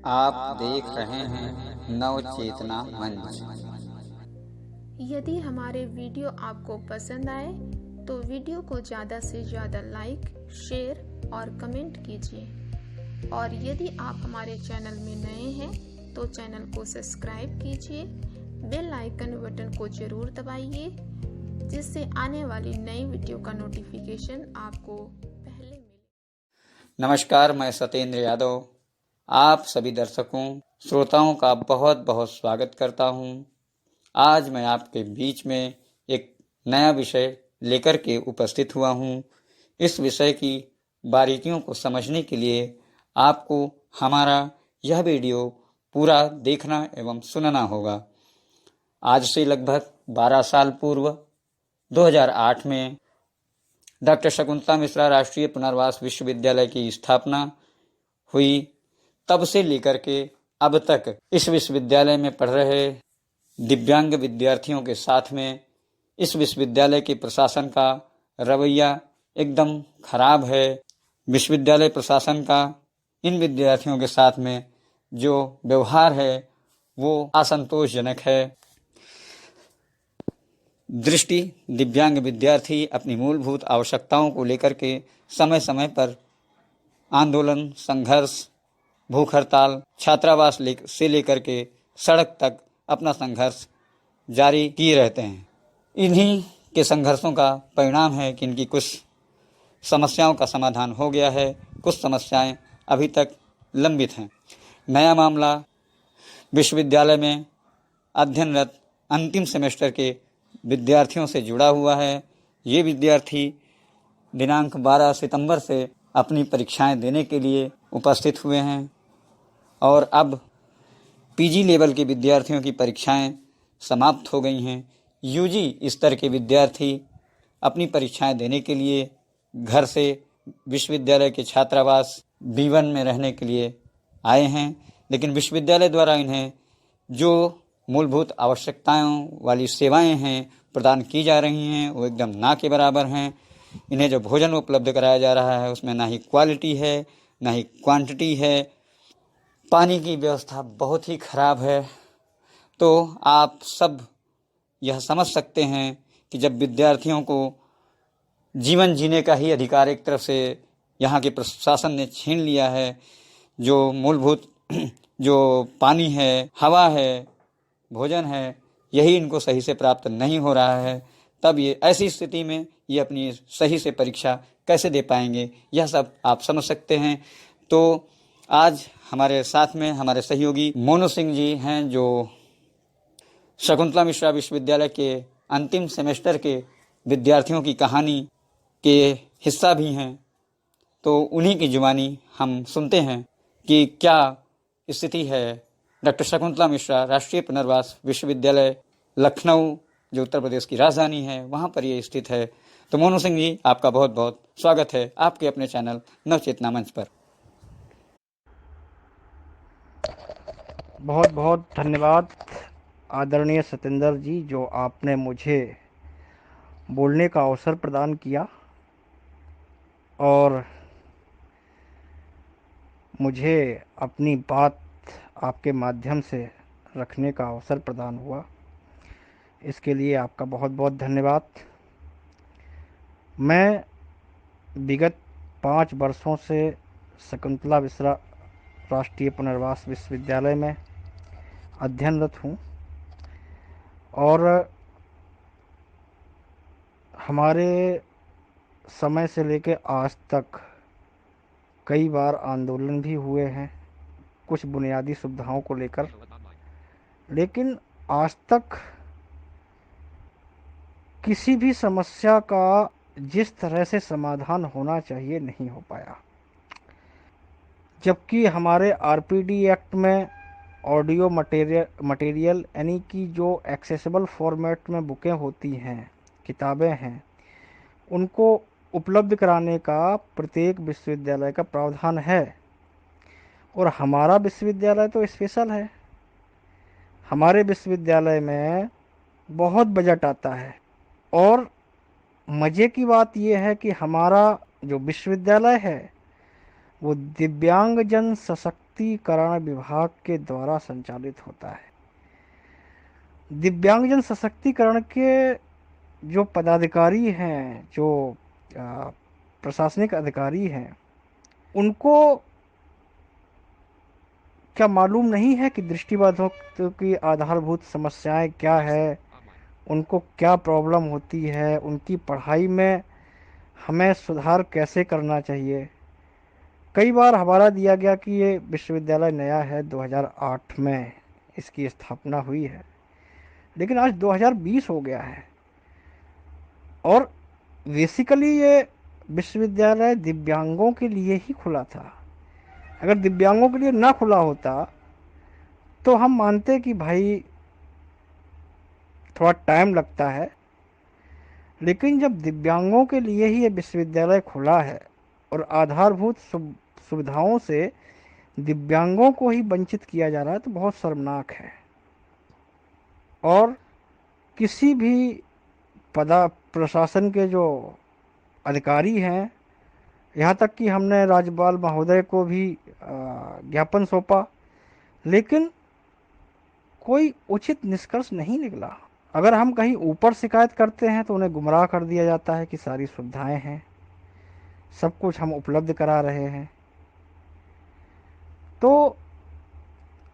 आप देख रहे हैं नव चेतना मंच। यदि हमारे वीडियो आपको पसंद आए तो वीडियो को ज़्यादा से ज़्यादा लाइक, शेयर और कमेंट कीजिए। और यदि आप हमारे चैनल में नए हैं तो चैनल को सब्सक्राइब कीजिए, बेल आइकन बटन को ज़रूर दबाइए, जिससे आने वाली नई वीडियो का नोटिफिकेशन आपको पहले मिले। नमस्कार, मैं सत्येंद्र यादव आप सभी दर्शकों श्रोताओं का बहुत बहुत स्वागत करता हूं। आज मैं आपके बीच में एक नया विषय लेकर के उपस्थित हुआ हूं। इस विषय की बारीकियों को समझने के लिए आपको हमारा यह वीडियो पूरा देखना एवं सुनना होगा। आज से लगभग 12 साल पूर्व 2008 में डॉक्टर शकुंतला मिश्रा राष्ट्रीय पुनर्वास विश्वविद्यालय की स्थापना हुई। तब से लेकर के अब तक इस विश्वविद्यालय में पढ़ रहे दिव्यांग विद्यार्थियों के साथ में इस विश्वविद्यालय के प्रशासन का रवैया एकदम खराब है। विश्वविद्यालय प्रशासन का इन विद्यार्थियों के साथ में जो व्यवहार है वो असंतोषजनक है। दृष्टि दिव्यांग विद्यार्थी अपनी मूलभूत आवश्यकताओं को लेकर के समय समय पर आंदोलन, संघर्ष, भूख हड़ताल, छात्रावास से लेकर के सड़क तक अपना संघर्ष जारी किए रहते हैं। इन्हीं के संघर्षों का परिणाम है कि इनकी कुछ समस्याओं का समाधान हो गया है, कुछ समस्याएं अभी तक लंबित हैं। नया मामला विश्वविद्यालय में अध्ययनरत अंतिम सेमेस्टर के विद्यार्थियों से जुड़ा हुआ है। ये विद्यार्थी दिनांक 12 सितंबर से अपनी परीक्षाएं देने के लिए उपस्थित हुए हैं और अब पीजी लेवल के विद्यार्थियों की परीक्षाएं समाप्त हो गई हैं। यूजी स्तर के विद्यार्थी अपनी परीक्षाएं देने के लिए घर से विश्वविद्यालय के छात्रावास B1 में रहने के लिए आए हैं, लेकिन विश्वविद्यालय द्वारा इन्हें जो मूलभूत आवश्यकताओं वाली सेवाएं हैं प्रदान की जा रही हैं वो एकदम ना के बराबर हैं। इन्हें जो भोजन उपलब्ध कराया जा रहा है उसमें ना ही क्वालिटी है ना ही क्वांटिटी है। पानी की व्यवस्था बहुत ही खराब है। तो आप सब यह समझ सकते हैं कि जब विद्यार्थियों को जीवन जीने का ही अधिकार एक तरफ से यहाँ के प्रशासन ने छीन लिया है, जो मूलभूत जो पानी है, हवा है, भोजन है, यही इनको सही से प्राप्त नहीं हो रहा है, तब ये ऐसी स्थिति में ये अपनी सही से परीक्षा कैसे दे पाएंगे, यह सब आप समझ सकते हैं। तो आज हमारे साथ में हमारे सहयोगी मोनू सिंह जी हैं, जो शकुंतला मिश्रा विश्वविद्यालय के अंतिम सेमेस्टर के विद्यार्थियों की कहानी के हिस्सा भी हैं। तो उन्हीं की जुबानी हम सुनते हैं कि क्या स्थिति है डॉक्टर शकुंतला मिश्रा राष्ट्रीय पुनर्वास विश्वविद्यालय लखनऊ, जो उत्तर प्रदेश की राजधानी है, वहाँ पर ये स्थित है। तो मोनू सिंह जी, आपका बहुत बहुत स्वागत है आपके अपने चैनल नवचेतना मंच पर। बहुत बहुत धन्यवाद आदरणीय सत्येंद्र जी, जो आपने मुझे बोलने का अवसर प्रदान किया और मुझे अपनी बात आपके माध्यम से रखने का अवसर प्रदान हुआ। इसके लिए आपका बहुत बहुत धन्यवाद। मैं विगत 5 वर्षों से शकुंतला मिश्रा राष्ट्रीय पुनर्वास विश्वविद्यालय में अध्ययनरत हूँ और हमारे समय से लेकर आज तक कई बार आंदोलन भी हुए हैं कुछ बुनियादी सुविधाओं को लेकर, लेकिन आज तक किसी भी समस्या का जिस तरह से समाधान होना चाहिए नहीं हो पाया। जबकि हमारे आरपीडी एक्ट में ऑडियो मटेरियल यानी कि जो एक्सेसिबल फॉर्मेट में बुकें होती हैं, किताबें हैं, उनको उपलब्ध कराने का प्रत्येक विश्वविद्यालय का प्रावधान है। और हमारा विश्वविद्यालय तो स्पेशल है। हमारे विश्वविद्यालय में बहुत बजट आता है और मज़े की बात यह है कि हमारा जो विश्वविद्यालय है वो दिव्यांगजन सशक्त सशक्तिकरण विभाग के द्वारा संचालित होता है। दिव्यांगजन सशक्तिकरण के जो पदाधिकारी हैं, जो प्रशासनिक अधिकारी हैं, उनको क्या मालूम नहीं है कि दृष्टिबाधितों की आधारभूत समस्याएं क्या है, उनको क्या प्रॉब्लम होती है, उनकी पढ़ाई में हमें सुधार कैसे करना चाहिए। कई बार हवाला दिया गया कि ये विश्वविद्यालय नया है, 2008 में इसकी स्थापना हुई है, लेकिन आज 2020 हो गया है और बेसिकली ये विश्वविद्यालय दिव्यांगों के लिए ही खुला था। अगर दिव्यांगों के लिए ना खुला होता तो हम मानते कि भाई थोड़ा टाइम लगता है, लेकिन जब दिव्यांगों के लिए ही ये विश्वविद्यालय खुला है और आधारभूत सुविधाओं से दिव्यांगों को ही वंचित किया जा रहा है तो बहुत शर्मनाक है। और किसी भी प्रशासन के जो अधिकारी हैं, यहाँ तक कि हमने राज्यपाल महोदय को भी ज्ञापन सौंपा, लेकिन कोई उचित निष्कर्ष नहीं निकला। अगर हम कहीं ऊपर शिकायत करते हैं तो उन्हें गुमराह कर दिया जाता है कि सारी सुविधाएं हैं, सब कुछ हम उपलब्ध करा रहे हैं। तो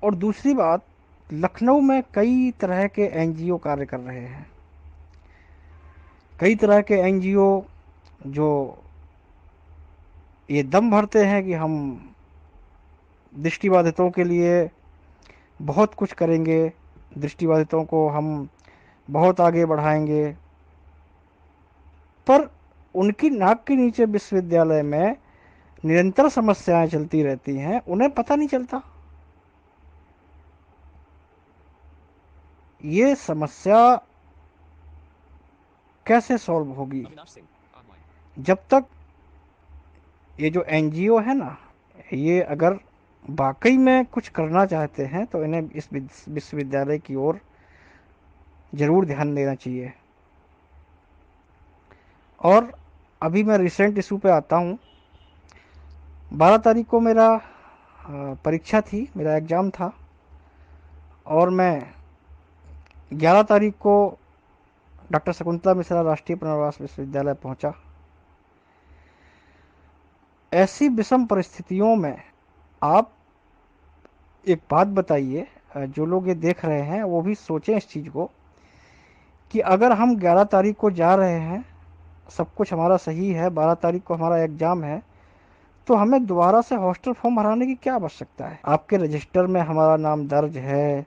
और दूसरी बात, लखनऊ में कई तरह के एनजीओ कार्य कर रहे हैं, कई तरह के एनजीओ जो ये दम भरते हैं कि हम दृष्टिबाधितों के लिए बहुत कुछ करेंगे, दृष्टिबाधितों को हम बहुत आगे बढ़ाएंगे, पर उनकी नाक के नीचे विश्वविद्यालय में निरंतर समस्याएं चलती रहती हैं, उन्हें पता नहीं चलता। ये समस्या कैसे सॉल्व होगी जब तक ये जो एनजीओ है ना, ये अगर वाकई में कुछ करना चाहते हैं तो इन्हें इस विश्वविद्यालय की ओर जरूर ध्यान देना चाहिए। और अभी मैं रिसेंट इशू पे आता हूँ। 12 तारीख को मेरा परीक्षा थी, मेरा एग्ज़ाम था, और मैं 11 तारीख को डॉक्टर शकुंतला मिश्रा राष्ट्रीय पुनर्वास विश्वविद्यालय पहुंचा। ऐसी विषम परिस्थितियों में आप एक बात बताइए, जो लोग ये देख रहे हैं वो भी सोचें इस चीज़ को कि अगर हम 11 तारीख को जा रहे हैं, सब कुछ हमारा सही है, 12 तारीख को हमारा एग्ज़ाम है, तो हमें दोबारा से हॉस्टल फॉर्म भराने की क्या आवश्यकता है। आपके रजिस्टर में हमारा नाम दर्ज है,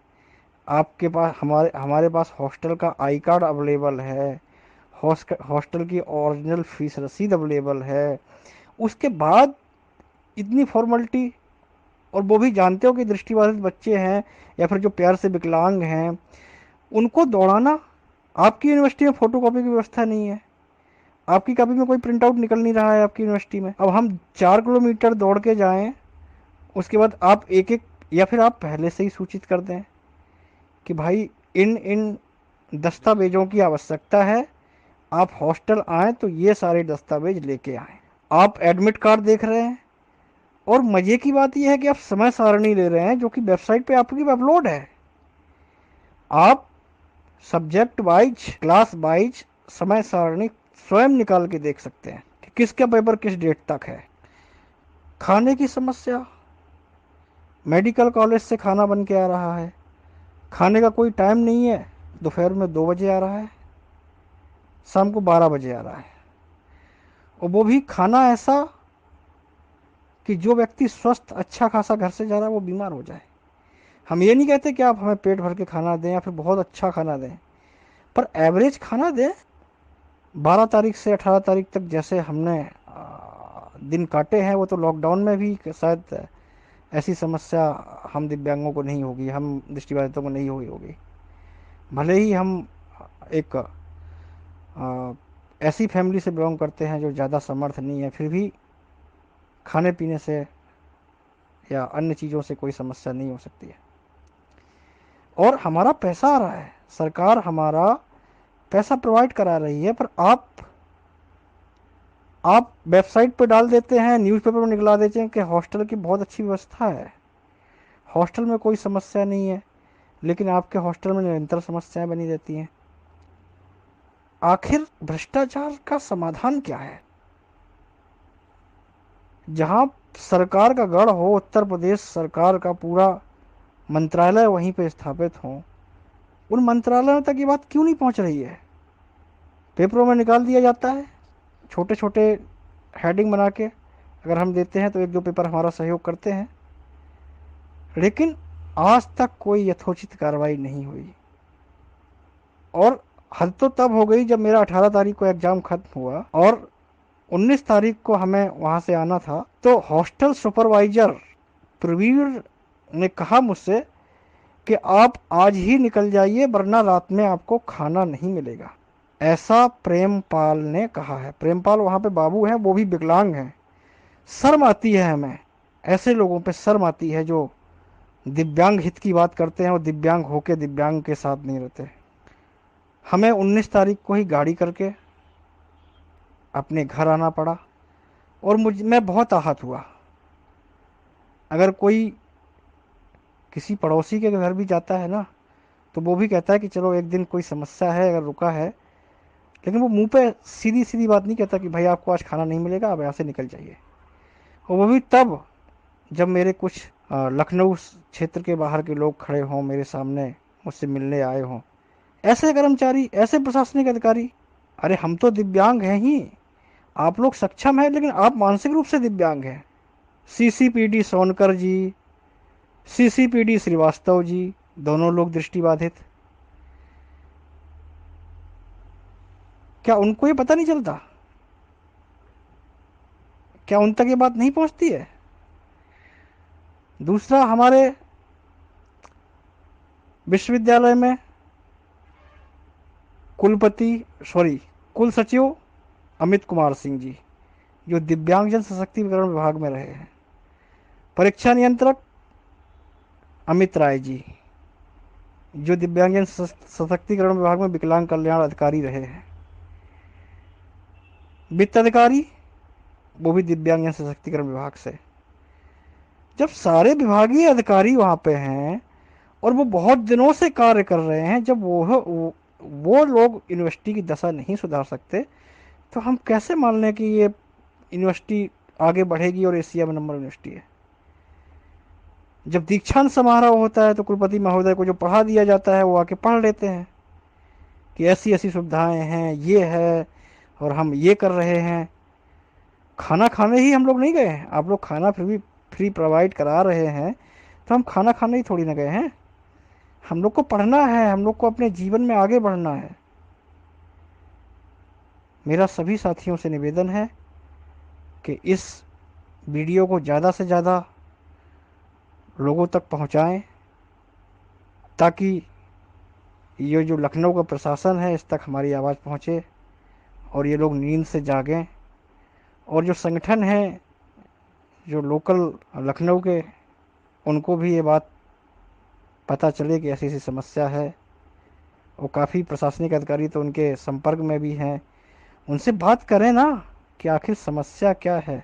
आपके पास हमारे पास हॉस्टल का आई कार्ड अवेलेबल है, हॉस्टल की ओरिजिनल फीस रसीद अवेलेबल है, उसके बाद इतनी फॉर्मेलिटी, और वो भी जानते हो कि दृष्टिबाधित बच्चे हैं या फिर जो प्यार से विकलांग हैं, उनको दौड़ाना। आपकी यूनिवर्सिटी में फ़ोटोकॉपी की व्यवस्था नहीं है, आपकी कॉपी में कोई प्रिंट आउट निकल नहीं रहा है आपकी यूनिवर्सिटी में। अब हम 4 किलोमीटर दौड़ के जाएं, उसके बाद आप एक एक, या फिर आप पहले से ही सूचित कर दें कि भाई इन दस्तावेज़ों की आवश्यकता है, आप हॉस्टल आएँ तो ये सारे दस्तावेज लेके आएँ। आप एडमिट कार्ड देख रहे हैं, और मज़े की बात यह है कि आप समय सारणी ले रहे हैं जो कि वेबसाइट पे आपकी अपलोड है। आप सब्जेक्ट वाइज, क्लास वाइज समय सारणी स्वयं निकाल के देख सकते हैं कि किसका पेपर किस डेट तक है। खाने की समस्या, मेडिकल कॉलेज से खाना बन के आ रहा है, खाने का कोई टाइम नहीं है, दोपहर में 2 बजे आ रहा है, शाम को 12 बजे आ रहा है, और वो भी खाना ऐसा कि जो व्यक्ति स्वस्थ अच्छा खासा घर से जा रहा है वो बीमार हो जाए। हम ये नहीं कहते कि आप हमें पेट भर के खाना दें या फिर बहुत अच्छा खाना दें, पर एवरेज खाना दें। 12 तारीख से 18 तारीख तक जैसे हमने दिन काटे हैं, वो तो लॉकडाउन में भी शायद ऐसी समस्या हम दिव्यांगों को नहीं होगी, हम दृष्टिबाधितों को नहीं हुई होगी। भले ही हम एक ऐसी फैमिली से बिलोंग करते हैं जो ज़्यादा समर्थ नहीं है, फिर भी खाने पीने से या अन्य चीज़ों से कोई समस्या नहीं हो सकती है। और हमारा पैसा आ रहा है, सरकार हमारा पैसा प्रोवाइड करा रही है, पर आप वेबसाइट पर डाल देते हैं, न्यूज़पेपर में निकला देते हैं कि हॉस्टल की बहुत अच्छी व्यवस्था है। हॉस्टल में कोई समस्या नहीं है, लेकिन आपके हॉस्टल में निरंतर समस्याएं बनी रहती हैं। आखिर भ्रष्टाचार का समाधान क्या है? जहां सरकार का गढ़ हो, उत्तर प्रदेश सरकार का पूरा मंत्रालय वहीं पे स्थापित हो, उन मंत्रालयों तक ये बात क्यों नहीं पहुंच रही है? पेपरों में निकाल दिया जाता है, छोटे छोटे हेडिंग बना के अगर हम देते हैं तो एक दो पेपर हमारा सहयोग करते हैं, लेकिन आज तक कोई यथोचित कार्रवाई नहीं हुई। और हद तो तब हो गई जब मेरा 18 तारीख को एग्ज़ाम खत्म हुआ और 19 तारीख को हमें वहाँ से आना था, तो हॉस्टल सुपरवाइज़र प्रवीण ने कहा मुझसे कि आप आज ही निकल जाइए वरना रात में आपको खाना नहीं मिलेगा। ऐसा प्रेमपाल ने कहा है। प्रेमपाल वहाँ पे बाबू हैं, वो भी विकलांग हैं। शर्म आती है हमें, ऐसे लोगों पे शर्म आती है जो दिव्यांग हित की बात करते हैं और दिव्यांग होके दिव्यांग के साथ नहीं रहते। हमें 19 तारीख को ही गाड़ी करके अपने घर आना पड़ा और मैं बहुत आहत हुआ। अगर कोई किसी पड़ोसी के घर भी जाता है ना, तो वो भी कहता है कि चलो एक दिन कोई समस्या है अगर रुका है, लेकिन वो मुंह पे सीधी सीधी बात नहीं कहता कि भाई आपको आज खाना नहीं मिलेगा, आप यहाँ से निकल जाइए। और वो भी तब जब मेरे कुछ लखनऊ क्षेत्र के बाहर के लोग खड़े हों मेरे सामने, मुझसे मिलने आए हों। ऐसे कर्मचारी, ऐसे प्रशासनिक अधिकारी, अरे हम तो दिव्यांग हैं ही, आप लोग सक्षम हैं लेकिन आप मानसिक रूप से दिव्यांग हैं। सीसीपीडी सोनकर जी, सीसीपीडी श्रीवास्तव जी, दोनों लोग दृष्टिबाधित। क्या उनको ये पता नहीं चलता? क्या उन तक ये बात नहीं पहुंचती है? दूसरा, हमारे विश्वविद्यालय में कुल सचिव अमित कुमार सिंह जी, जो दिव्यांगजन सशक्तिकरण विभाग में रहे हैं। परीक्षा नियंत्रक अमित राय जी, जो दिव्यांगजन सशक्तिकरण विभाग में विकलांग कल्याण अधिकारी रहे हैं। वित्त अधिकारी, वो भी दिव्यांगजन सशक्तिकरण विभाग से। जब सारे विभागीय अधिकारी वहाँ पे हैं और वो बहुत दिनों से कार्य कर रहे हैं, जब वो लोग यूनिवर्सिटी की दशा नहीं सुधार सकते, तो हम कैसे मान लें कि ये यूनिवर्सिटी आगे बढ़ेगी और एशिया में नंबर यूनिवर्सिटी है? जब दीक्षांत समारोह होता है तो कुलपति महोदय को जो पढ़ा दिया जाता है वो आके पढ़ लेते हैं कि ऐसी ऐसी सुविधाएं हैं, ये है और हम ये कर रहे हैं। खाना खाने ही हम लोग नहीं गए हैं। आप लोग खाना फिर भी फ्री प्रोवाइड करा रहे हैं, तो हम खाना खाने ही थोड़ी ना गए हैं। हम लोग को पढ़ना है, हम लोग को अपने जीवन में आगे बढ़ना है। मेरा सभी साथियों से निवेदन है कि इस वीडियो को ज़्यादा से ज़्यादा लोगों तक पहुंचाएं, ताकि ये जो लखनऊ का प्रशासन है इस तक हमारी आवाज़ पहुंचे और ये लोग नींद से जागें। और जो संगठन है, जो लोकल लखनऊ के, उनको भी ये बात पता चले कि ऐसी ऐसी समस्या है। और काफ़ी प्रशासनिक अधिकारी तो उनके संपर्क में भी हैं, उनसे बात करें ना कि आखिर समस्या क्या है,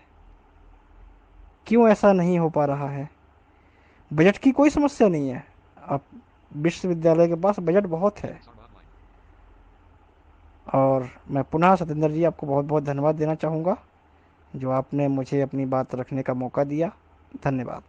क्यों ऐसा नहीं हो पा रहा है। बजट की कोई समस्या नहीं है, अब विश्वविद्यालय के पास बजट बहुत है। और मैं पुनः सतेंद्र जी आपको बहुत बहुत धन्यवाद देना चाहूँगा, जो आपने मुझे अपनी बात रखने का मौका दिया। धन्यवाद।